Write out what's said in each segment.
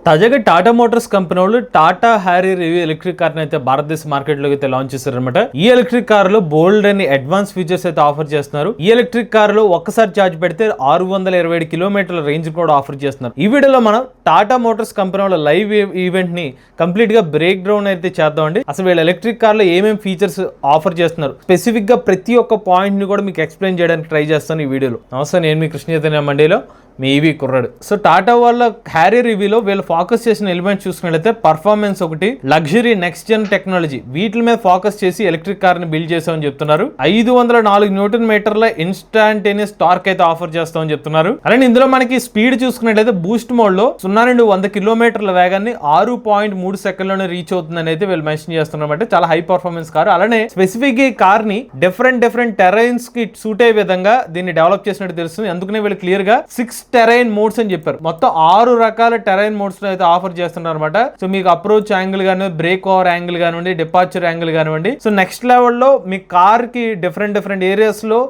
తాజాగా Tata Motors company వాళ్ళు Tata Harrier EV electric కార్ని అయితే భారతదేశ మార్కెట్లోకి అయితే లాంచ్ చేశారనమాట. ఈ ఎలక్ట్రిక్ కార్లో బోల్డ్ అని అడ్వాన్స్ ఫీచర్స్ అయితే ఆఫర్ చేస్తున్నారు. ఈ ఎలక్ట్రిక్ కార్లో ఒక్కసారి ఛార్జ్ పెడితే 627 కిలోమీటర్ల రేంజ్ కూడా ఆఫర్ చేస్తున్నారు. ఈ వీడియోలో మనం టాటా మోటార్స్ కంపెనీ వాళ్ళ లైవ్ ఈవెంట్ ని కంప్లీట్ గా బ్రేక్ డౌన్ అయితే చేద్దామండి. అసలు వీళ్ళ ఎలక్ట్రిక్ కార్లో ఏమేమి ఫీచర్స్ ఆఫర్ చేస్తున్నారు, స్పెసిఫిక్ గా ప్రతి ఒక్క పాయింట్ ని కూడా మీకు ఎక్స్ప్లెయిన్ చేయడానికి ట్రై చేస్తాను ఈ వీడియోలో. నమస్తే, నేను మీ కృష్ణ చైతన్య మండీలో మీ ఈవీ కుర్రాడు. సో టాటా వాళ్ళ హ్యారియర్ ఈవీలో వీళ్ళు ఫోకస్ చేసిన ఎలిమెంట్స్ చూసుకున్నట్లయితే పర్ఫార్మెన్స్ ఒకటి, లగ్జరీ, నెక్స్ట్ జన్ టెక్నాలజీ, వీటి మీద ఫోకస్ చేసి ఎలక్ట్రిక్ కార్ ని బిల్డ్ చేసామని చెప్తున్నారు. 504 న్యూటన్ మీటర్ల ఇన్స్టాంటేనియస్ టార్క్ అయితే ఆఫర్ చేస్తామని చెప్తున్నారు. అలానే ఇందులో మనకి స్పీడ్ చూసుకున్నట్లయితే బూస్ట్ మోడ్ లో 0 నుండి 100 కిలోమీటర్ల వేగాన్ని 6.3 సెకండ్లోనే రీచ్ అవుతుందని అయితే వీళ్ళు మెన్షన్ చేస్తున్నారు. చాలా హై పర్ఫార్మెన్స్ కార్. అలానే స్పెసిఫిక్ ఈ కార్ ని డిఫరెంట్ టెరైన్స్ కి సూట్ అయ్యే విధంగా దీన్ని డెవలప్ చేసినట్టు తెలుస్తుంది. అందుకనే వీళ్ళు క్లియర్ గా 6 టెరైన్ మోడ్స్ అని చెప్పారు. మొత్తం 6 రకాల టెరైన్ మోడ్స్ అయితే ఆఫర్ చేస్తున్నారు అనమాట. సో మీకు అప్రోచ్ యాంగిల్ కానివ్వండి, బ్రేక్ ఓవర్ యాంగిల్ కానివ్వండి, డిపార్చర్ యాంగిల్ కానివ్వండి, సో నెక్స్ట్ లెవెల్లో మీ కార్ కి డిఫరెంట్ ఏరియాస్ లో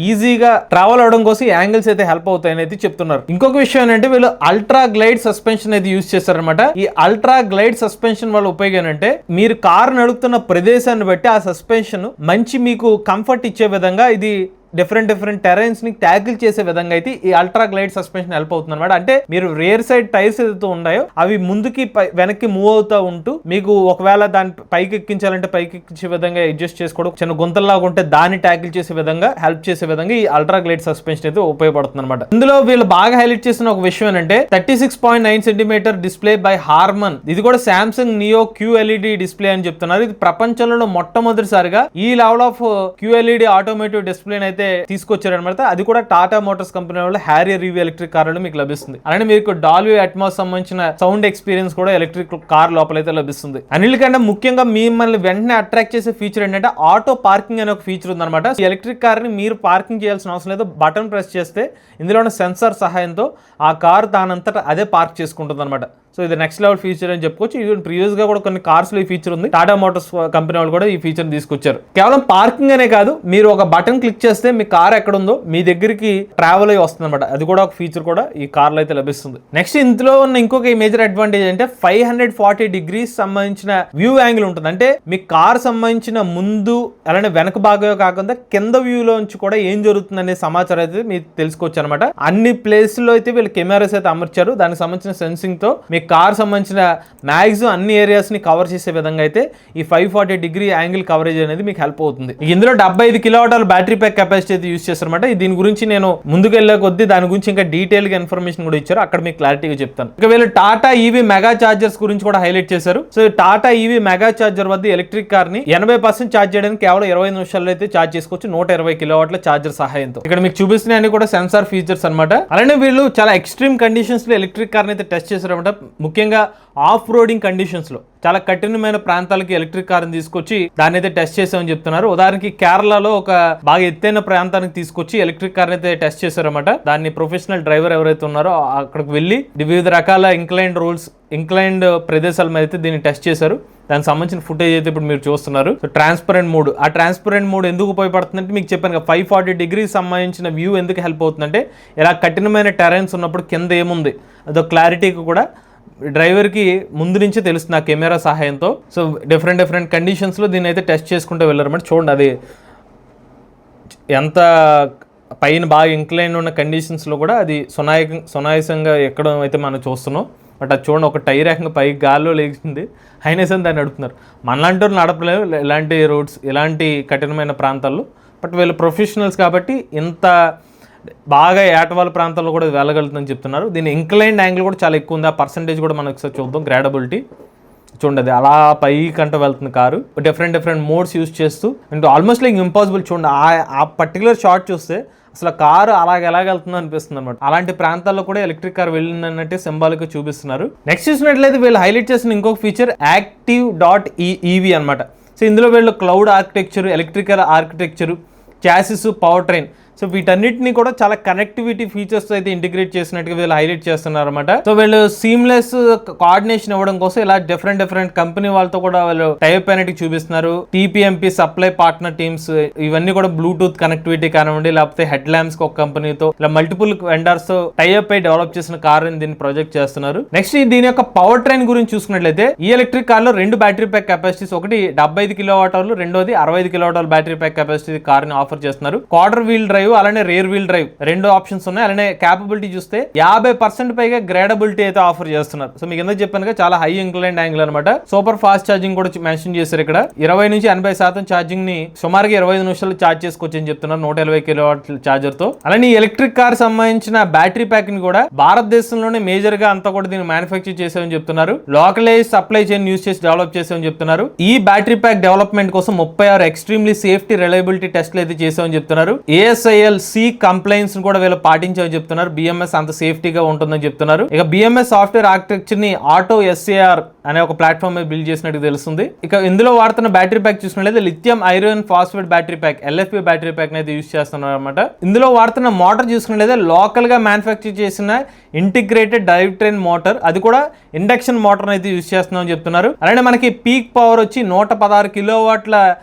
ఈజీగా ట్రావెల్ అవడం కోసం యాంగిల్స్ అయితే హెల్ప్ అవుతాయని అయితే చెప్తున్నారు. ఇంకొక విషయం ఏంటంటే వీళ్ళు అల్ట్రా గ్లైడ్ సస్పెన్షన్ అయితే యూజ్ చేస్తారనమాట. ఈ అల్ట్రా గ్లైడ్ సస్పెన్షన్ వల్ల ఉపయోగం ఏంటంటే మీరు కార్ నడుపుతున్న ప్రదేశాన్ని బట్టి ఆ సస్పెన్షన్ మంచి మీకు కంఫర్ట్ ఇచ్చే విధంగా ఇది డిఫరెంట్ టెరైన్స్ ని ట్యాకిల్ చేసే విధంగా అయితే ఈ అల్ట్రా గ్లైడ్ సస్పెన్షన్ హెల్ప్ అవుతుంది అనమాట. అంటే మీరు రేర్ సైడ్ టైర్స్ ఏదైతే ఉన్నాయో అవి ముందుకి వెనక్కి మూవ్ అవుతూ ఉంటూ మీకు ఒకవేళ దాన్ని పైకి ఎక్కించాలంటే పైకి ఎక్కించే విధంగా అడ్జస్ట్ చేసుకోవడం, చిన్న గుంతల్లాగా ఉంటే దాన్ని ట్యాకిల్ చేసే విధంగా హెల్ప్ చేసే విధంగా ఈ అల్ట్రా గ్లైడ్ సస్పెన్షన్ అయితే ఉపయోగపడుతుంది అనమాట. ఇందులో వీళ్ళు బాగా హైలైట్ చేసిన ఒక విషయం ఏంటంటే 36.9 సెంటీమీటర్ డిస్ప్లే బై హార్మన్. ఇది కూడా సామ్సంగ్ నియో QLED డిస్ప్లే అని చెప్తున్నారు. ఇది ప్రపంచంలో మొట్టమొదటిసారిగా ఈ level of QLED automotive display అయితే తీసుకొచ్చారనమాట. అది కూడా టాటా మోటార్స్ కంపెనీ వల్ల హ్యారియర్ ఈవీ ఎలక్ట్రిక్ కార్లో మీకు లభిస్తుంది. అలానే మీకు డాల్బీ అట్మాస్ సంబంధించిన సౌండ్ ఎక్స్పీరియన్స్ కూడా ఎలక్ట్రిక్ కార్ లోపలైతే లభిస్తుంది. అన్నిటికంటే ముఖ్యంగా మిమ్మల్ని వెంటనే అట్రాక్ట్ చేసే ఫీచర్ ఏంటంటే ఆటో పార్కింగ్ అనే ఒక ఫీచర్ ఉందన్నమాట. ఈ ఎలక్ట్రిక్ కార్ ని మీరు పార్కింగ్ చేయాల్సిన అవసరం లేదు. బటన్ ప్రెస్ చేస్తే ఇందులో ఉన్న సెన్సార్ సహాయంతో ఆ కార్ దానంతటా అదే పార్క్ చేసుకుంటుంది అనమాట. సో ఇది నెక్స్ట్ లెవెల్ ఫీచర్ అని చెప్పుకోవచ్చు. ఈవెన్ ప్రీవియస్ గా కూడా కొన్ని కార్స్ లో ఈ ఫీచర్ ఉంది. టాటా మోటార్స్ కంపెనీ వాళ్ళు కూడా ఈ ఫీచర్ తీసుకొచ్చారు. కేవలం పార్కింగ్ అనే కాదు, మీరు ఒక బటన్ క్లిక్ చేస్తే మీ కార్ ఎక్కడ ఉందో మీ దగ్గరికి ట్రావెల్ అయ్యి వస్తుంది అనమాట. అది కూడా ఒక ఫీచర్ కూడా ఈ కార్ లో అయితే లభిస్తుంది. నెక్స్ట్ ఇందులో ఉన్న ఇంకొక మేజర్ అడ్వాంటేజ్ అంటే 540 degrees సంబంధించిన వ్యూ యాంగిల్ ఉంటుంది. అంటే మీ కార్ సంబంధించిన ముందు అలానే వెనక భాగమే కాకుండా కింద వ్యూలోంచి కూడా ఏం జరుగుతుంది అనే సమాచారం అయితే మీకు తెలుసుకోవచ్చు అనమాట. అన్ని ప్లేస్ లో అయితే వీళ్ళు కెమెరాస్ అయితే అమర్చారు. దానికి సంబంధించిన సెన్సింగ్ తో మీ కార్ సంబంధించిన మ్యాక్సిమం అన్ని ఏరియాస్ ని కవర్ చేసే విధంగా అయితే ఈ 540 degree యాంగిల్ కవరేజ్ అనేది మీకు హెల్ప్ అవుతుంది. ఇందులో 75 కిలోవాట్ల బ్యాటరీ ప్యాక్ కెపాసిటీ అయితే యూస్ చేస్తారన్నమాట. దీని గురించి నేను ముందుకు వెళ్ళే కొద్దీ దాని గురించి ఇంకా డీటెయిల్ గా ఇన్ఫర్మేషన్ కూడా ఇచ్చారు. అక్కడ మీకు క్లారిటీగా చెప్తాను. ఇక వీళ్ళు టాటా ఈవీ మెగా చార్జర్స్ గురించి కూడా హైలైట్ చేశారు. So Tata EV mega charger వద్ద ఎలక్ట్రిక్ కార్ ని 80% ఛార్జ్ చేయడానికి కేవలం 20 నిమిషాల్లో అయితే ఛార్జ్ చేసుకోవచ్చు 120 కిలోవాట్ల చార్జర్ సహాయంతో. ఇక్కడ మీకు చూపిస్తున్నాయని కూడా సెన్సార్ ఫీచర్స్ అనమాట. అలానే వీళ్ళు చాలా ఎక్స్ట్రీమ్ కండిషన్స్ లో ఎలక్ట్రిక్ కార్ అయితే టెస్ట్ చేశారన్నమాట. ముఖ్యంగా ఆఫ్ రోడింగ్ కండిషన్స్ లో చాలా కఠినమైన ప్రాంతాలకి ఎలక్ట్రిక్ కార్ తీసుకొచ్చి దాన్ని అయితే టెస్ట్ చేసామని చెప్తున్నారు. ఉదాహరణకి కేరళలో ఒక బాగా ఎత్తైన ప్రాంతానికి తీసుకొచ్చి ఎలక్ట్రిక్ కార్ అయితే టెస్ట్ చేశారన్నమాట. దాన్ని ప్రొఫెషనల్ డ్రైవర్ ఎవరైతే ఉన్నారో అక్కడికి వెళ్ళి వివిధ రకాల ఇంక్లైన్డ్ ప్రదేశాల మీద అయితే దీన్ని టెస్ట్ చేశారు. దానికి సంబంధించిన ఫుటేజ్ అయితే ఇప్పుడు మీరు చూస్తున్నారు. సో ట్రాన్స్పరెంట్ మోడ్, ఆ ట్రాన్స్పరెంట్ మోడ్ ఎందుకు ఉపయోగపడుతుందంటే మీకు చెప్పాను 540 degrees సంబంధించిన వ్యూ ఎందుకు హెల్ప్ అవుతుందంటే ఇలా కఠినమైన టెరైన్స్ ఉన్నప్పుడు కింద ఏముంది అదో క్లారిటీకి కూడా డ్రైవర్కి ముందు నుంచే తెలుస్తుంది ఆ కెమెరా సహాయంతో. సో డిఫరెంట్ కండిషన్స్లో దీన్ని అయితే టెస్ట్ చేసుకుంటూ వెళ్ళారన్నమాట. చూడండి అది ఎంత పైన బాగా ఇంక్లైన్ ఉన్న కండిషన్స్లో కూడా అది సునాయాసంగా ఎక్కడం అయితే మనం చూస్తున్నాం. బట్ అది చూడండి ఒక టైర్ ఏకంగా పైకి గాల్లో లేచింది, అయినా సరే దాన్ని నడుపుతున్నారు. మనలాంటి వాళ్ళు నడపలేము ఇలాంటి రోడ్స్, ఇలాంటి కఠినమైన ప్రాంతాల్లో. బట్ వీళ్ళు ప్రొఫెషనల్స్ కాబట్టి ఇంత బాగా ఏటవాళ్ళ ప్రాంతాల్లో కూడా వెళ్ళగలుగుతుందని చెప్తున్నారు. దీని ఇంక్లైన్డ్ యాంగిల్ కూడా చాలా ఎక్కువ ఉంది. ఆ పర్సంటేజ్ కూడా మనం ఒకసారి చూద్దాం. గ్రాడబిలిటీ చూడండి, అది అలా పైకంట వెళ్తుంది కారు. డిఫరెంట్ మోడ్స్ యూజ్ చేస్తూ అంటే ఆల్మోస్ట్ లైక్ ఇంపాసిబుల్. చూడండి ఆ పర్టికులర్ షాట్ చూస్తే అసలు కారు ఎలాగెళ్తుందో అనిపిస్తుంది అనమాట. అలాంటి ప్రాంతాల్లో కూడా ఎలక్ట్రిక్ కార్ వెళ్ళిందన్నట్టే సింబాలిక్ చూపిస్తున్నారు. నెక్స్ట్ చూసినట్లయితే వీళ్ళు హైలైట్ చేసిన ఇంకొక ఫీచర్ Active.EV అనమాట. సో ఇందులో వీళ్ళు cloud architecture, electrical architecture, chassis, power train so వీటన్నిటిని కూడా చాలా కనెక్టివిటీ ఫీచర్స్ అయితే ఇంటిగ్రేట్ చేసినట్టుగా వీళ్ళు హైలైట్ చేస్తున్నారు అనమాట. సో వీళ్ళు సీమ్లెస్ కోఆర్డినేషన్ ఇవ్వడం కోసం ఇలా డిఫరెంట్ కంపెనీ వాళ్ళతో కూడా వాళ్ళు టైప్ అయినట్టు చూపిస్తున్నారు. TPMP సప్లై పార్ట్నర్ టీమ్స్ ఇవన్నీ కూడా బ్లూటూత్ కనెక్టివిటీ కానివ్వండి, లేకపోతే హెడ్ ల్యాంప్స్ ఒక కంపెనీతో ఇలా మల్టిపుల్ వెండర్స్ తో టైప్ అయి డెవలప్ చేసిన కార్ దీన్ని ప్రొజెక్ట్ చేస్తున్నారు. నెక్స్ట్ దీని యొక్క పవర్ ట్రైన్ గురించి చూసుకున్నట్లయితే ఈ ఎలక్ట్రిక్ కార్ లో 2 బ్యాటరీ ప్యాక్ కెపాసిటీస్, ఒకటి 75 కిలోవాట్ అవర్లు, రెండోది 65 kilowatt hour battery pack capacity car ని ఆఫర్ చేస్తున్నారు. క్వార్టర్ వీల్ డ్రైవ్ అలానే రేర్ వీల్ డ్రైవ్ 2 ఆప్షన్స్ ఉన్నాయి. అలానే క్యాపబిలిటీ చూస్తే 50% పైగా గ్రేడబిలిటీ అయితే ఆఫర్ చేస్తున్నారు. సో మీకు ఎందుకు చెప్పాను చాలా హై ఇంక్లైన్డ్ యాంగిల్ అనమాట. సూపర్ ఫాస్ట్ ఛార్జింగ్ కూడా మెన్షన్ చేశారు. ఇక్కడ 20 నుంచి 80% ఛార్జింగ్ ని సుమారుగా 25 నిమిషాలు ఛార్జ్ చేసుకోవచ్చు అని చెప్తున్నారు 120 కిలోవాట్ ఛార్జర్ తో. అలానే ఈ ఎలక్ట్రిక్ కార్ సంబంధించిన బ్యాటరీ ప్యాక్ ని కూడా భారతదేశంలోనే మేజర్ గా అంతా కూడా దీన్ని మ్యానుఫ్యాక్చర్ చేసామని చెప్తున్నారు. లోకలైజ్ సప్లై చైన్ యూస్ చేసి డెవలప్ చేసామని చెప్తున్నారు. ఈ బ్యాటరీ ప్యాక్ డెవలప్మెంట్ కోసం 36 ఎక్స్ట్రీమ్లీ సేఫ్టీ రిలయబిలిటీ టెస్ట్లు అయితే చేసామని చెప్తున్నారు. ASIL C కంప్లైన్స్ కూడా వీళ్ళు పాటించామని చెప్తున్నారు. BMS అంత సేఫ్టీగా ఉంటుందని చెప్తున్నారు. ఇక BMS సాఫ్ట్వేర్ ఆర్కిటెక్చర్ ని ఆటో SAR అనే ఒక ప్లాట్ఫామ్ బిల్డ్ చేసినట్టు తెలుస్తుంది. ఇక ఇందులో వాడుతున్న బ్యాటరీ ప్యాక్ చూసుకున్నట్లయితే lithium iron phosphate battery pack LFP battery pack అయితే యూస్ చేస్తున్నారు అనమాట. ఇందులో వాడుతున్న మోటార్ చూసుకున్నట్లయితే లోకల్ గా మ్యానుఫ్యాక్చర్ చేసిన ఇంటిగ్రేటెడ్ డ్రైవ్ ట్రైన్ మోటార్, అది కూడా ఇండక్షన్ మోటార్ అయితే యూస్ చేస్తున్నామని చెప్తున్నారు. అలానే మనకి పీక్ పవర్ వచ్చి 116 కిలోవాట్ల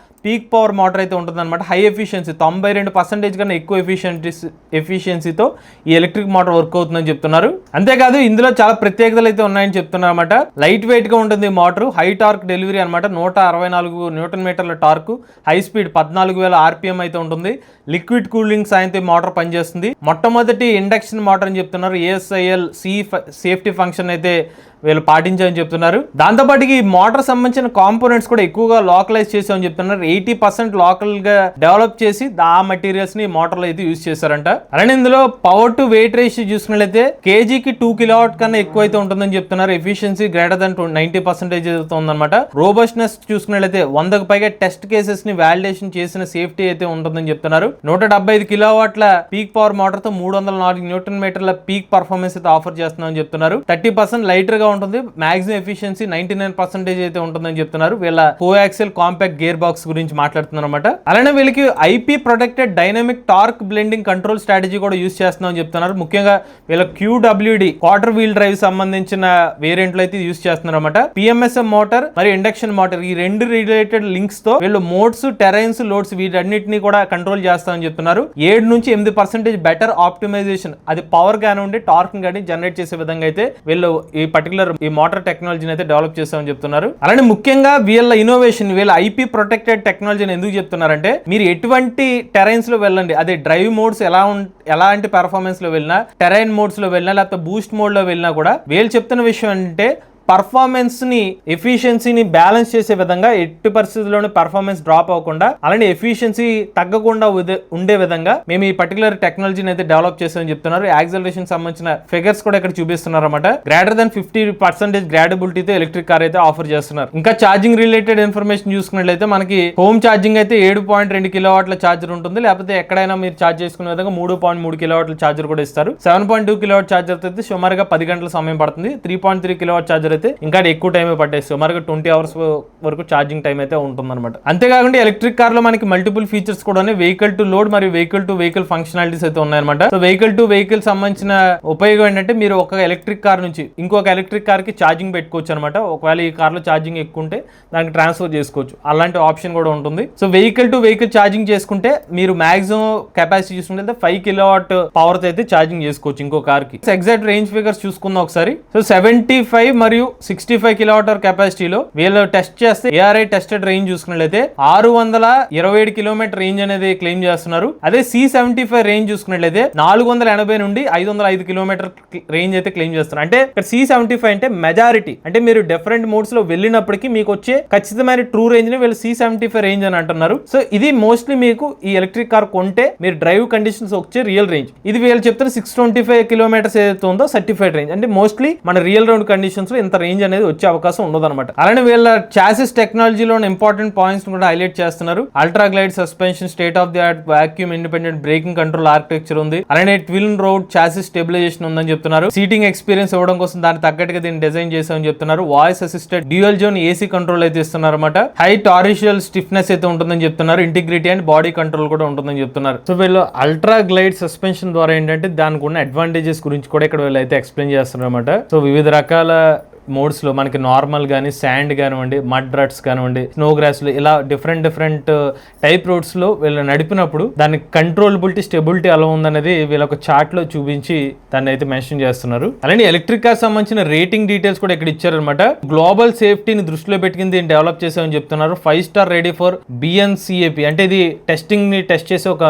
పీక్ పవర్ మోటార్ అయితే ఉంటుంది అనమాట. హై ఎఫిషియన్సీ 92% కన్నా ఎక్కువ ఎఫిషియన్సీతో ఈ ఎలక్ట్రిక్ మోటార్ వర్క్ అవుతుందని చెప్తున్నారు. అంతేకాదు ఇందులో చాలా ప్రత్యేకతలు అయితే ఉన్నాయని చెప్తున్నారు అనమాట. లైట్ వెయిట్ గా ఉంటుంది మోటార్, హై టార్క్ డెలివరీ అనమాట. 164 న్యూటన్ మీటర్ల టార్క్, హై స్పీడ్ 14,000 RPM అయితే ఉంటుంది. లిక్విడ్ కూలింగ్ సాయంతో మోటార్ పనిచేస్తుంది. మొట్టమొదటి ఇండక్షన్ మోటార్ అని చెప్తున్నారు. ASIL C సేఫ్టీ ఫంక్షన్ అయితే వీళ్ళు పాటించామని చెప్తున్నారు. దాంతోపాటు ఈ మోటార్ సంబంధించిన కాంపోనెంట్స్ కూడా ఎక్కువగా లోకలైజ్ చేసామని చెప్తున్నారు. 80% లోకల్ గా డెవలప్ చేసి ఆ మెటీరియల్స్ ని మోటార్లో అయితే యూజ్ చేశారంట. అలానే ఇందులో పవర్ టు వెయిట్ రేషియో చూసుకున్నట్లయితే కేజీకి 2 కిలోవాట్ కన్నా ఎక్కువ అయితే ఉంటుందని చెప్తున్నారు. ఎఫిషియన్సీ గ్రేటర్ దాన్ 90% అయితే ఉందన్నమాట. రోబస్ట్నెస్ చూసుకున్నట్లయితే 100కు పైగా టెస్ట్ కేసెస్ ని వాలిడేషన్ చేసిన సేఫ్టీ అయితే ఉంటుందని చెప్తున్నారు. 175 కిలోవాట్ల పీక్ పవర్ మోటార్ తో 304 న్యూటన్ మీటర్ల పీక్ పర్ఫార్మెన్స్ అయితే ఆఫర్ చేస్తున్నామని చెప్తున్నారు. 30% లైటర్ గా ఉంటుంది. మాక్సిమం ఎఫిషియన్సీ 99% అయితే ఉంటుందని చెప్తున్నారు. వీళ్ళ కోయాక్సిల్ కాంపాక్ట్ గేర్ బాక్స్ గురించి మాట్లాడుతున్నారు అనమాట. అలానే వీళ్ళకి IP protected dynamic torque blending control strategy కూడా యూస్ చేస్తున్నామని చెప్తున్నారు. ముఖ్యంగా వీళ్ళ QWD క్వార్టర్ వీల్ డ్రైవ్ సంబంధించిన వేరియంట్ లో అయితే యూస్ చేస్తున్నారు అనమాట. PMSM మోటార్ మరియు ఇండక్షన్ మోటార్ ఈ 2 రిలేటెడ్ లింక్స్ తో వీళ్ళు మోడ్స్, టెరైన్స్, లోడ్స్ వీటన్నిటిని కూడా కంట్రోల్ చేస్తామని చెప్తున్నారు. 7 నుంచి 8% బెటర్ ఆప్టిమైజేషన్, అది పవర్ కానివ్వండి టార్క్ కానీ జనరేట్ చేసే విధంగా అయితే వీళ్ళు ఈ పర్టికులర్ ఈ మోటార్ టెక్నాలజీని అయితే డెవలప్ చేస్తామని చెప్తున్నారు. అలానే ముఖ్యంగా వీళ్ళ ఇన్నోవేషన్, వీళ్ళ IP ప్రొటెక్టెడ్ టెక్నాలజీని ఎందుకు చెప్తున్నారంటే మీరు ఎటువంటి టెరైన్స్ లో వెళ్ళండి, అదే డ్రైవ్ మోడ్స్ ఎలాంటి పెర్ఫార్మెన్స్ లో వెళ్ళినా, టెరైన్ మోడ్స్ లో వెళ్ళినా, లేకపోతే బూస్ట్ మోడ్ లో వెళ్ళినా కూడా వీళ్ళు చెప్తున్న విషయం అంటే పర్ఫార్మెన్స్ ని, ఎఫిషియన్సీని బ్యాలెన్స్ చేసే విధంగా ఎట్టి పరిస్థితుల్లోనూ పర్ఫార్మెన్స్ డ్రాప్ అవ్వకుండా, అలానే ఎఫిషియన్సీ తగ్గకుండా ఉండే విధంగా మేము ఈ పర్టికులర్ టెక్నాలజీని అయితే డెవలప్ చేస్తామని చెప్తున్నారు. యాక్సలరేషన్ సంబంధించిన ఫిగర్స్ కూడా ఇక్కడ చూపిస్తున్నారు అనమాట. గ్రేటర్ దాన్ 50% గ్రాడబిలిటీతో ఎలక్ట్రిక్ కార్ అయితే ఆఫర్ చేస్తున్నారు. ఇంకా ఛార్జింగ్ రిలేటెడ్ ఇన్ఫర్మేషన్ చూసుకున్నట్లయితే మనకి హోమ్ ఛార్జింగ్ అయితే 7.2 కిలోవాట్ల ఛార్జర్ ఉంటుంది. లేకపోతే ఎక్కడైనా మీరు ఛార్జ్ చేసుకునే విధంగా 3.3 కిలోవాట్ల ఛార్జర్ కూడా ఇస్తారు. 7.2 కిలోవాట్ ఛార్జర్ అయితే సుమారుగా 10 గంటల సమయం పడుతుంది. 3.3 కిలోవాట్ ఛార్జర్ అయితే ఇంకా ఎక్కువ టైం పట్టేసి సుమారుగా 20 అవర్స్ వరకు ఛార్జింగ్ టైం అయితే ఉంటుందన్నమాట. అంతేకాకుండా ఎలక్ట్రిక్ కార్ లో మనకి మల్టిపుల్ ఫీచర్స్ కూడా వెహికల్ టు లోడ్ మరియు వెహికల్ టు వెహికల్ ఫంక్షనాలిటీస్ అయితే ఉన్నాయన్నమాట. సో వెహికల్ టు వెహికల్ సంబంధించిన ఉపయోగం ఏంటంటే మీరు ఒక ఎలక్ట్రిక్ కార్ నుంచి ఇంకొక ఎలక్ట్రిక్ కార్ కి ఛార్జింగ్ పెట్టుకోవచ్చు అనమాట. ఒకవేళ ఈ కార్ లో ఛార్జింగ్ ఎక్కువ ఉంటే దానికి ట్రాన్స్ఫర్ చేసుకోవచ్చు, అలాంటి ఆప్షన్ కూడా ఉంటుంది. So vehicle to vehicle charging చేసుకుంటే మీరు మాక్సిమం కెపాసిటీ చూసుకుంటే 5 కిలోవాట్ పవర్ అయితే ఛార్జింగ్ చేసుకోవచ్చు ఇంకో కార్ కి. ఎగ్జాక్ట్ రేంజ్ ఫిగర్స్ చూసుకుందాం ఒకసారి. సో 75 మరియు 65 కిలోవాట్ అవర్ కెపాసిటీలో వీళ్ళు టెస్ట్ చేస్తే ARI టెస్టెడ్ రేంజ్ చూసుకున్నట్లయితే 627 కిలోమీటర్ రేంజ్ అనేది క్లెయిమ్ చేస్తున్నారు. అదే C75 రేంజ్ చూసుకున్నట్లయితే 480 నుండి 505 కిలోమీటర్ రేంజ్ అయితే క్లెయిమ్ చేస్తున్నారు. అంటే ఇక్కడ C75 అంటే మెజారిటీ, అంటే మీరు డిఫరెంట్ మోడ్స్ లో వెళ్ళినప్పటికీ మీకు వచ్చే ఖచ్చితమైన ట్రూ రేంజ్ ని వీళ్ళు C75 రేంజ్ అని అంటున్నారు. సో ఇది మోస్ట్లీ మీకు ఈ ఎలక్ట్రిక్ కార్ కొంటే మీరు డ్రైవ్ కండిషన్స్ వచ్చే రియల్ రేంజ్. ఇది వీళ్ళు చెప్తున్న 625 కిలోమీటర్స్ ఏదైతే ఉందో సర్టిఫైడ్ రేంజ్, అంటే మోస్ట్లీ మన రియల్ రౌండ్ కండిషన్స్ లో ఇంత అంత రేంజ్ అనేది వచ్చే అవకాశం ఉండదు అనమాట. అలానే వీళ్ళ చాసిస్ టెక్నాలజీలో ఇంపార్టెంట్ పాయింట్స్ కూడా హైలైట్ చేస్తున్నారు. Ultra glide suspension, state of the art vacuum independent breaking control architecture ఉంది. అలానే ట్విన్ రోడ్ చాసిస్ స్టెబిలైజేషన్ ఉందని చెప్తున్నారు. సీటింగ్ ఎక్స్పీరియన్స్ ఇవ్వడం కోసం దానికి తగ్గట్టుగా దీన్ని డిజైన్ చేసామని చెప్తున్నారు. Voice assisted dual zone AC control అయితే ఇస్తున్నారు అనమాట. హై టారిషియల్ స్టిఫ్నెస్ అయితే ఉంటుందని చెప్తున్నారు. ఇంటిగ్రిటీ అండ్ బాడీ కంట్రోల్ కూడా ఉంటుందని చెప్తున్నారు. సో వీళ్ళు అల్ట్రా గ్లైడ్ సస్పెన్షన్ ద్వారా ఏంటంటే దానికి ఉన్న అడ్వాంటేజెస్ గురించి కూడా ఇక్కడ వీళ్ళు అయితే ఎక్స్ప్లెయిన్ చేస్తున్నారు అనమాట. సో వివిధ రకాల మోడ్స్ లో మనకి నార్మల్ కానీ, శాండ్ కానివ్వండి, మడ్ రట్స్ కానివ్వండి, స్నో గ్రాస్లు, ఇలా డిఫరెంట్ టైప్ రోడ్స్ లో వీళ్ళు నడిపినప్పుడు దాని కంట్రోలబిలిటీ, స్టెబిలిటీ ఎలా ఉందనేది వీళ్ళ ఒక చార్ట్ లో చూపించి దాన్ని అయితే మెన్షన్ చేస్తున్నారు. అలానే ఎలక్ట్రిక్ కార్ సంబంధించిన రేటింగ్ డీటెయిల్స్ కూడా ఇక్కడ ఇచ్చారనమాట. గ్లోబల్ సేఫ్టీని దృష్టిలో పెట్టుకుని దీన్ని డెవలప్ చేసామని చెప్తున్నారు. 5 స్టార్ రెడీ ఫర్ BNCAP అంటే ఇది టెస్టింగ్ ని టెస్ట్ చేసే ఒక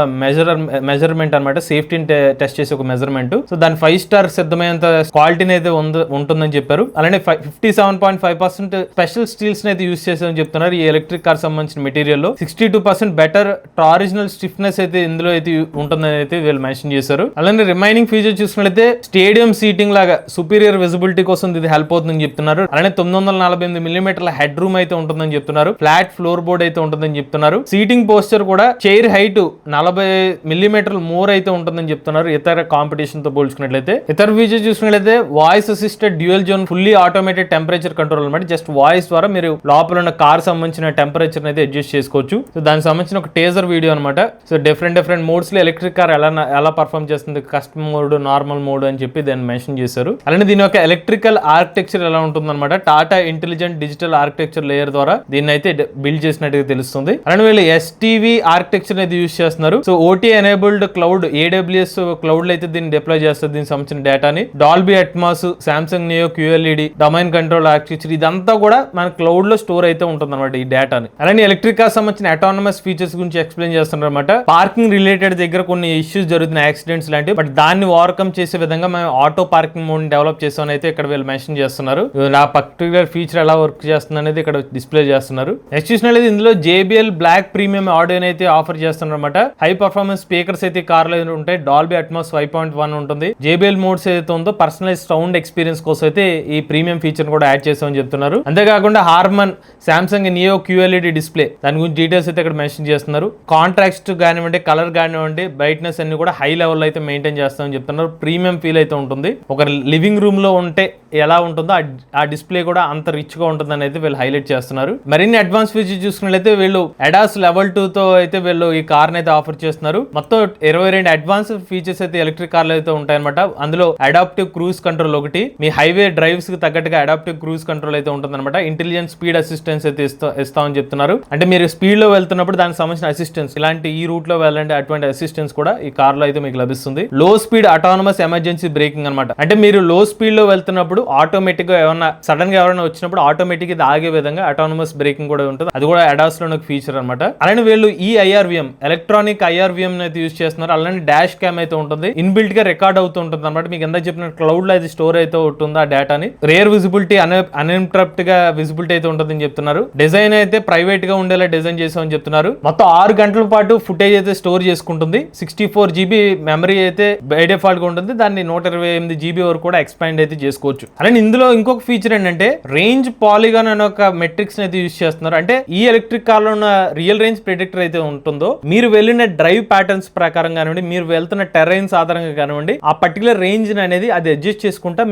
మెజర్మెంట్ అనమాట. సేఫ్టీని టెస్ట్ చేసే ఒక మెజర్మెంట్. సో దాని 5 స్టార్ సిద్ధమైనంత క్వాలిటీని అయితే ఉంటుందని చెప్పారు. అలానే 57.5% స్పెషల్ స్టీల్స్ అయితే యూస్ చేసామని చెప్తున్నారు. ఈ ఎలక్ట్రిక్ కార్ సంబంధించిన మెటీరియల్ లో 62% బెటర్ టారిజినల్ స్టిఫ్నెస్ అయితే ఇందులో అయితే ఉంటుందని అయితే వీళ్ళు మెన్షన్ చేశారు. అలానే రిమైనింగ్ ఫీచర్ చూసినట్లయితే స్టేడియం సీటింగ్ లాగా సుపీరియర్ విజిబిలిటీ కోసం ఇది హెల్ప్ అవుతుందని చెప్తున్నారు. అలానే 948 మిల్లీమీటర్ల హెడ్ రూమ్ అయితే ఉంటుందని చెప్తున్నారు. ఫ్లాట్ ఫ్లోర్ బోర్డ్ అయితే ఉంటుందని చెప్తున్నారు. సీటింగ్ పోస్చర్ కూడా చైర్ హైట్ 40 మిల్లీమీటర్లు మోర్ అయితే ఉంటుందని చెప్తున్నారు. ఇతర కాంపిటీషన్ తో పోల్చుకున్నట్లయితే ఇతర ఫీచర్ చూసినట్లయితే voice assisted dual zone fully automated temperature control అనమాట. జస్ట్ వాయిస్ ద్వారా మీరు లోపల ఉన్న కార్ సంబంధించిన టెంపరేచర్ అయితే అడ్జస్ట్ చేసుకోవచ్చు. సో దానికి సంబంధించిన ఒక టేజర్ వీడియో అనమాట. సో డిఫరెంట్ మోడ్స్ లో ఎలక్ట్రిక్ కార్ ఎలా పర్ఫార్మ్ చేస్తుంది, కస్టమ్ మోడ్, నార్మల్ మోడ్ అని చెప్పి దాన్ని మెన్షన్ చేశారు. అలానే దీని యొక్క ఎలక్ట్రికల్ ఆర్కిటెక్చర్ ఎలా ఉంటుందన్నమాట. Tata intelligent digital architecture layer ద్వారా దీన్ని అయితే బిల్డ్ చేసినట్టుగా తెలుస్తుంది. అలానే వీళ్ళు STV ఆర్కిటెక్చర్ అయితే యూస్ చేస్తున్నారు. So OT enabled cloud, AWS cloud లో అయితే దీన్ని డిప్లాయ్ చేస్తారు. దీనికి సంబంధించిన డేటాని Dolby Atmos, Samsung neo QLED, domain control architecture ఇదంతా కూడా మన క్లౌడ్ లో స్టోర్ అయితే ఉంటుంది అనమాట ఈ డేటాని. అలానే ఎలక్ట్రిక్ కార్ సంబంధించిన అటానమస్ ఫీచర్స్ గురించి ఎక్స్ప్లెయిన్ చేస్తున్నారు అనమాట. పార్కింగ్ రిలేటెడ్ దగ్గర కొన్ని ఇష్యూస్ జరుగుతున్న యాక్సిడెంట్స్ లాంటివి, బట్ దాన్ని ఓవర్కమ్ చేసే విధంగా మేము ఆటో పార్కింగ్ మోడ్ డెవలప్ చేసామని అయితే ఇక్కడ వీళ్ళు మెన్షన్ చేస్తున్నారు. ఆ పర్టికులర్ ఫీచర్ ఎలా వర్క్ చేస్తుంది అనేది ఇక్కడ డిస్ప్లే చేస్తున్నారు. నెక్స్ట్ చూసినట్లయితే ఇందులో JBL బ్లాక్ ప్రీమియం ఆడియో అయితే ఆఫర్ చేస్తున్నారు అనమాట. హై పర్ఫార్మెన్స్ స్పీకర్స్ అయితే కార్ లో ఉంటాయి. డాల్బీ అట్మాస్ 5.1 ఉంటుంది. JBL మోడ్స్ ఏదైతే ఉందో పర్సనలైజ్ సౌండ్ ఎక్స్పీరియన్స్ కోసం అయితే ఈ ప్రీమియం ఫీచర్ కూడా యాడ్ చేసామని చెప్తున్నారు. అంతేకాకుండా Harman, Samsung neo QLED display దాని గురించి డీటెయిల్స్ అయితే ఇక్కడ మెన్షన్ చేస్తున్నారు. కాంట్రాక్ట్ కానివ్వండి, కలర్ కానివ్వండి, బ్రైట్నెస్ అన్ని కూడా హై లెవెల్ అయితే మెయింటైన్ చేస్తామని చెప్తున్నారు. ప్రీమియం ఫీల్ అయితే ఉంటుంది. ఒక లివింగ్ రూమ్ లో ఉంటే ఎలా ఉంటుందో ఆ డిస్ప్లే కూడా అంత రిచ్ గా ఉంటుందని అయితే వీళ్ళు హైలైట్ చేస్తున్నారు. మరిన్ని అడ్వాన్స్ ఫీచర్ చూసుకున్నట్లయితే వీళ్ళు ADAS Level 2 తో అయితే వీళ్ళు ఈ కార్ అయితే ఆఫర్ చేస్తున్నారు. మొత్తం 22 అడ్వాన్స్ ఫీచర్స్ అయితే ఎలక్ట్రిక్ కార్లు అయితే ఉంటాయన్నమాట. అందులో అడాప్టివ్ క్రూజ్ కంట్రోల్ ఒకటి, మీ హైవే డ్రైవ్స్ కి తగ్గట్టుగా అడాప్టివ్ క్రూజ్ కంట్రోల్ అయితే ఉంటుందన్నమాట. ఇంటెలిజెంట్ స్పీడ్ అసిస్టెన్స్ అయితే ఇస్తామని చెప్తున్నారు. అంటే మీరు స్పీడ్ లో వెళ్తున్నప్పుడు దానికి సంబంధించిన అసిస్టెన్స్, ఇలాంటి ఈ రూట్ లో వెళ్ళండి అటువంటి అసిస్టెన్స్ కూడా ఈ కార్ లో అయితే మీకు లభిస్తుంది. లో స్పీడ్ అటానమస్ ఎమర్జెన్సీ బ్రేకింగ్ అనమాట. అంటే మీరు లో స్పీడ్ లో వెళ్తున్నప్పుడు ఆటోమేటిక్ గా ఏమన్నా సడన్ గా ఎవరైనా వచ్చినప్పుడు ఆటోమేటిక్ ఇది ఆగే విధంగా అటానమస్ బ్రేకింగ్ కూడా ఉంటుంది. అది కూడా ADAS లో ఒక ఫీచర్ అనమాట. అలానే వీళ్ళు ఈ IRVM ఎలక్ట్రానిక్ IRVM అయితే యూస్ చేస్తున్నారు. అలానే డాష్ క్యామ్ అయితే ఉంటుంది. ఇన్బిల్ట్ గా రికార్డ్ అవుతూ ఉంటుంది అనమాట. మీకు ఎంత చెప్పిన క్లౌడ్ లో అయితే స్టోర్ అయితే ఉంటుంది ఆ డేటాని. రేర్ విజిబిలిటీ, అన్ఇంటరప్ట్ గా విజిబిలిటీ అయితే ఉంటుందని చెప్తున్నారు. డిజైన్ అయితే ప్రైవేట్ గా ఉండేలా డిజైన్ చేసామని చెప్తున్నారు. మొత్తం 6 గంటల పాటు ఫుటేజ్ అయితే స్టోర్ చేసుకుంటుంది. 64 GB మెమరీ అయితే బై డిఫాల్ట్ గా ఉంటుంది. దాన్ని 128 GB వరకు కూడా ఎక్స్పాండ్ అయితే చేసుకోవచ్చు. అలానే ఇందులో ఇంకొక ఫీచర్ ఏంటంటే రేంజ్ పాలిగాన్ అనే ఒక మెట్రిక్స్ అయితే యూస్ చేస్తున్నారు. అంటే ఈ ఎలక్ట్రిక్ కార్ లో ఉన్న రియల్ రేంజ్ ప్రిడిక్టర్ అయితే ఉంటుందో, మీరు వెళ్ళిన డ్రైవ్ ప్యాటర్న్స్ ప్రకారం కానివ్వండి, మీరు వెళ్తున్న టెరైన్స్ ఆధారంగా కానివ్వండి, ఆ పర్టికులర్ రేంజ్ అనేది అది అడ్జస్ట్ చేసుకుంటా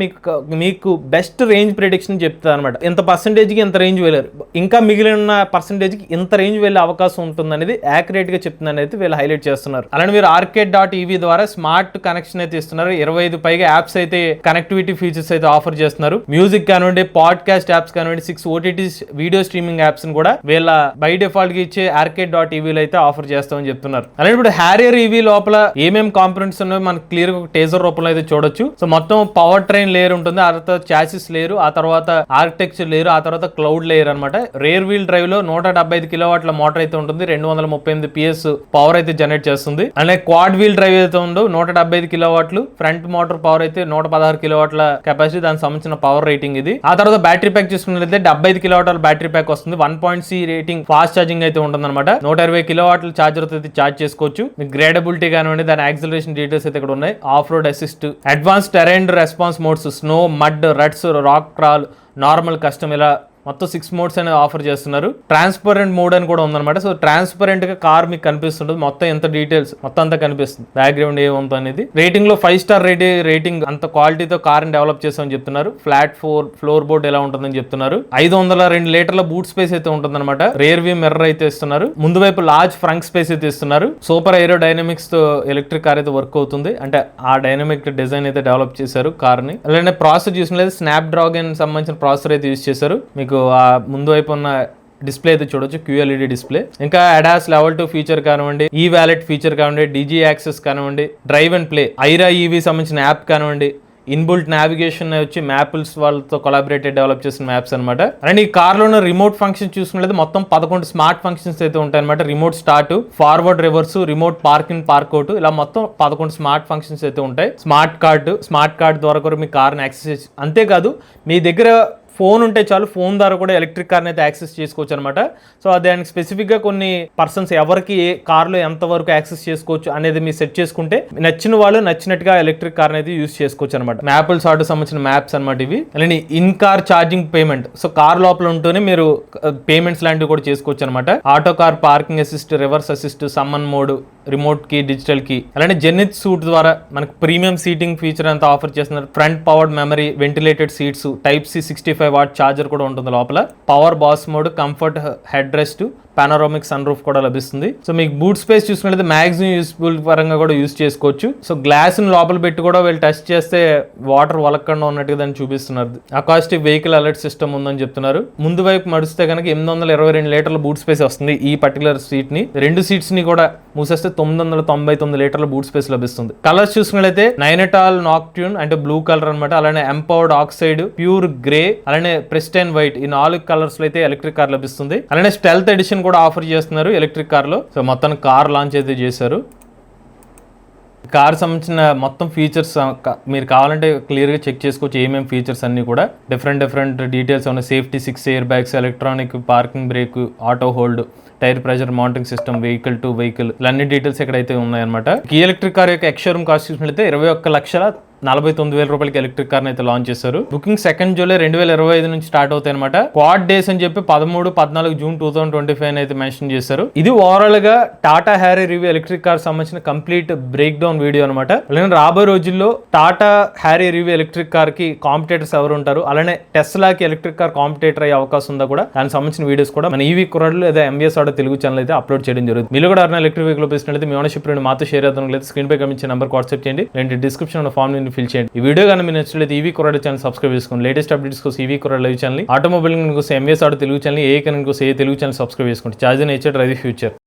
మీకు బెస్ట్ రేంజ్ ప్రిడిక్షన్ చెప్తుంది అనమాట. ఇంత పర్సెంటేజ్ కి ఇంత రేంజ్ వెళ్ళారు, ఇంకా మిగిలిన పర్సెంటేజ్ కి ఇంత రేంజ్ వెళ్ళే అవకాశం ఉంటుంది అనేది యాక్యురేట్ గా చెప్తుందని అయితే వీళ్ళు హైలైట్ చేస్తున్నారు. అలానే మీరు arcade.ev ద్వారా స్మార్ట్ కనెక్షన్ అయితే ఇస్తున్నారు. 25 పైగా యాప్స్ అయితే కనెక్టివిటీ ఫీచర్స్ అయితే ఆఫర్ చేస్తున్నారు. మ్యూజిక్ కానివ్వండి, పాడ్కాస్ట్ యాప్స్ కానివ్వండి, 6 OTT వీడియో స్ట్రీమింగ్ యాప్స్ కూడా వీళ్ళ బై డిఫాల్ట్ గా ఇచ్చే arcade.ev లో అయితే ఆఫర్ చేస్తామని చెప్తున్నారు. అలానే ఇప్పుడు హ్యారియర్ EV లోపల ఏమేమి కాంపోనెంట్స్ ఉన్నాయో మనకు క్లియర్ గా టేజర్ రూపంలో అయితే చూడొచ్చు. సో మొత్తం పవర్ ట్రైన్ లేయర్ ఉంటుంది, ఆ తర్వాత చాసిస్ లేయర్, ఆ తర్వాత ఆర్కిటెక్చర్ లేయర్, ఆ తర్వాత క్లౌడ్ లేయర్ అనమాట. రేర్ వీల్ డ్రైవ్ లో 175 కిలోవాట్ల మోటార్ అయితే ఉంటుంది, 238 PS పవర్ అయితే జనరేట్ చేస్తుంది. అలాగే క్వాడ్ వీల్ డ్రైవ్ అయితే ఉందో 175 కిలోవాట్లు, ఫ్రంట్ మోటార్ పవర్ అయితే 116 కిలోవాట్ల కెపాసిటీ, దానికి సంబంధించిన పవర్ రేటింగ్ ఇది. ఆ తర్వాత బ్యాటరీ ప్యాక్ చూసుకున్నట్లయితే 75 కిలోవాట్ల బ్యాటరీ ప్యాక్ వస్తుంది, 1.C రేటింగ్ ఫాస్ట్ ఛార్జింగ్ అయితే ఉంటుంది అనమాట. 120 కిలోవాట్ల ఛార్జర్ అయితే ఛార్జ్ చేసుకోవచ్చు. గ్రేడబిలిటీ కానివ్వండి, దాని యాక్సిలరేషన్ డీటెయిల్స్ అయితే ఇక్కడ ఉన్నాయి. Of road assist, advance terrain response modes, snow, mud, Rett's, rock crawl, normal, custom, ఇలా మొత్తం 6 మోడ్స్ అనేది ఆఫర్ చేస్తున్నారు. ట్రాన్స్పరెంట్ మోడ్ అని కూడా ఉందన్నమాట. సో ట్రాన్స్పరెంట్ గా కార్ మీకు కనిపిస్తుంటుంది, మొత్తం ఎంత డీటెయిల్స్ మొత్తం అంతా కనిపిస్తుంది, బ్యాక్గ్రౌండ్ ఏముంది అనేది. రేటింగ్ లో 5 స్టార్ రేటింగ్, అంత క్వాలిటీతో కార్ ని డెవలప్ చేస్తామని చెప్తున్నారు. ఫ్లాట్ ఫ్లోర్ బోర్డ్ ఎలా ఉంటుందని చెప్తున్నారు. 502 లీటర్ల బూట్ స్పేస్ అయితే ఉంటుందన్నమాట. రేర్ వ్యూ మిర్రర్ అయితే ఇస్తున్నారు. ముందు వైపు లార్జ్ ఫ్రంట్ స్పేస్ అయితే ఇస్తున్నారు. సూపర్ ఏరో డైనమిక్స్ తో ఎలక్ట్రిక్ కార్ అయితే వర్క్ అవుతుంది, అంటే ఆ డైనమిక్ డిజైన్ అయితే డెవలప్ చేశారు కార్ ని. అలానే ప్రాసెసర్ చూసినట్లయితే స్నాప్ డ్రాగన్ సంబంధించిన ప్రాసెసర్ అయితే యూజ్ చేశారు. మీకు ఆ ముందు వైపు ఉన్న డిస్ప్లే అయితే చూడొచ్చు, QLED డిస్ప్లే. ఇంకా అడాస్ లెవెల్ 2 ఫీచర్ కానివ్వండి, ఈ వ్యాలెట్ ఫీచర్ కానివ్వండి, DG యాక్సెస్ కానివ్వండి, drive and play, Aira EV సంబంధించిన యాప్ కానివ్వండి, ఇన్బుల్ట్ నావిగేషన్ వచ్చి మ్యాపిల్స్ వాళ్ళతో కొలాబరేటెడ్ డెవలప్ చేసిన మ్యాప్స్ అనమాట. అండ్ ఈ కార్ లో రిమోట్ ఫంక్షన్ చూసుకున్నట్లయితే మొత్తం 11 స్మార్ట్ ఫంక్షన్స్ అయితే ఉంటాయి అనమాట. Remote start, forward reverse, remote park in park out, ఇలా మొత్తం 11 స్మార్ట్ ఫంక్షన్స్ అయితే ఉంటాయి. స్మార్ట్ కార్డ్ ద్వారా కూడా మీ కార్ని యాక్సెస్, అంతేకాదు మీ దగ్గర ఫోన్ ఉంటే చాలు, ఫోన్ ద్వారా కూడా ఎలక్ట్రిక్ కార్ని అయితే యాక్సెస్ చేసుకోవచ్చు అనమాట. సో దానికి స్పెసిఫిక్గా కొన్ని పర్సన్స్ ఎవరికి ఏ కార్లో ఎంతవరకు యాక్సెస్ చేసుకోవచ్చు అనేది మీరు సెట్ చేసుకుంటే నచ్చిన వాళ్ళు నచ్చినట్టుగా ఎలక్ట్రిక్ కార్ని అయితే యూస్ చేసుకోవచ్చు అనమాట. మ్యాపిల్స్ ఆటో సంబంధించిన మ్యాప్స్ అనమాట ఇవి. అలానే in car charging payment, so car లోపల ఉంటూనే మీరు పేమెంట్స్ లాంటివి కూడా చేసుకోవచ్చు అనమాట. Auto car parking assist, reverse assist, summon mode, remote key, digital key. అలానే జెనిత్ సూట్ ద్వారా మనకు ప్రీమియం సీటింగ్ ఫీచర్ అంతా ఆఫర్ చేస్తున్నారు. Front powered memory, ventilated seats, Type-C 65 watt charger కూడా ఉంటుంది లోపల. Power boss mode, comfort headrest, panoramic sunroof కూడా లభిస్తుంది. సో మీకు బూట్ స్పేస్ చూసుకున్నట్లయితే మాక్సిమం యూస్ఫుల్ పరంగా కూడా యూస్ చేసుకోవచ్చు. సో గ్లాస్ ని లోపల పెట్టి కూడా వీళ్ళు టచ్ చేస్తే వాటర్ వలకకుండా ఉన్నట్టుగా దాన్ని చూపిస్తున్నారు. అకాస్టిక్ వెహికల్ అలర్ట్ సిస్టమ్ ఉందని చెప్తున్నారు. ముందు వైపు మడిస్తే కనుక 822 లీటర్ల బూట్ స్పేస్ వస్తుంది ఈ పర్టికులర్ సీట్ ని. 2 సీట్స్ ని కూడా మూసేస్తే 999 లీటర్ల బూట్ స్పేస్ లభిస్తుంది. కలర్స్ చూసుకున్నట్లయితే నైనటాల్ నాక్ట్యూన్ అంటే బ్లూ కలర్ అనమాట, అలానే ఎంపవర్డ్ ఆక్సైడ్, ప్యూర్ గ్రే, అలానే ప్రెస్టైన్ వైట్, ఈ 4 కలర్స్ లో అయితే ఎలక్ట్రిక్ కార్ లభిస్తుంది. అలానే స్టెల్త్ ఎడిషన్ కూడా ఆఫర్ చేస్తున్నారు ఎలక్ట్రిక్ కార్ లో. సో మొత్తం కార్ లాంచ్ అయితే చేశారు. కార్ సంబంధించిన మొత్తం ఫీచర్స్ మీరు కావాలంటే క్లియర్ గా చెక్ చేసుకోవచ్చు, ఏమేమి ఫీచర్స్ అన్ని కూడా. డిఫరెంట్ డీటెయిల్స్ ఉన్నాయి. Safety 6 airbags, electronic parking brake, auto hold, tyre pressure monitoring system, vehicle to vehicle, ఇలా అన్ని డీటెయిల్స్ ఎక్కడైతే ఉన్నాయన్నమాట. ఈ ఎలక్ట్రిక్ కార్ యొక్క ఎక్స్-షోరూమ్ కాస్ట్ చూసినట్లయితే 21,49,000 రూపాయలకి ఎలక్ట్రిక్ కార్ అయితే లాంచ్ చేశారు. బుకింగ్ 2 జూలై 2025 నుంచి స్టార్ట్ అవుతాయి అనమాట. క్వాడ్ డేస్ అని చెప్పి 13-14 జూన్ 2025 అయితే మెన్షన్ చేశారు. ఇది ఓవరాల్ గా Tata Harry review electric car సంబంధించిన కంప్లీట్ బ్రేక్ డౌన్ వీడియో అనమాట. అలానే రాబోయే రోజుల్లో Tata Harry review electric car కి కాంపిటేటర్స్ ఎవరు ఉంటారు, అలానే టెస్లాకి ఎలక్ట్రిక్ కార్ కాంపిటేటర్ అయ్యే అవకాశం ఉందా కూడా, దానికి సంబంధించిన వీడియోస్ కూడా మన ఈవీ కుర్రాళ్ళు లేదా MBS ఆటో తెలుగు ఛానల్ అయితే అప్లోడ్ చేయడం జరుగుతుంది. మీరు కూడా ఎవరైనా ఎలక్ట్రిక్ వెహికల్ ఉపయోగిస్తున్నట్లయితే మీ ఓనర్షిప్ మాతో షేర్ అవుతాం, లేదా స్క్రీన్ పై కనిపించే నెంబర్ వాట్సాప్ చేయండి, లేదంటే డిస్క్రిప్షన్ లో ఫామ్ ని ఫిల్ చేయండి. ఈ వీడియో కానీ మీరు నచ్చినట్లయితే ఈవీ కుర్రాళ్ళు ఛానల్ సబ్స్క్రైబ్ చేసుకోండి. లేటెస్ట్ అప్డేట్స్ కోసం ఈవీ కుర్రాళ్ళు లైవ్ ఛానల్, ఆటోమొబైల్ కోసం MBS ఆటో తెలుగు ఛానల్, ఏ కరెంట్ కోసం ఏ తెలుగు ఛానల్ సబ్స్క్రైబ్ చేసుకోండి. Charge nature drive future.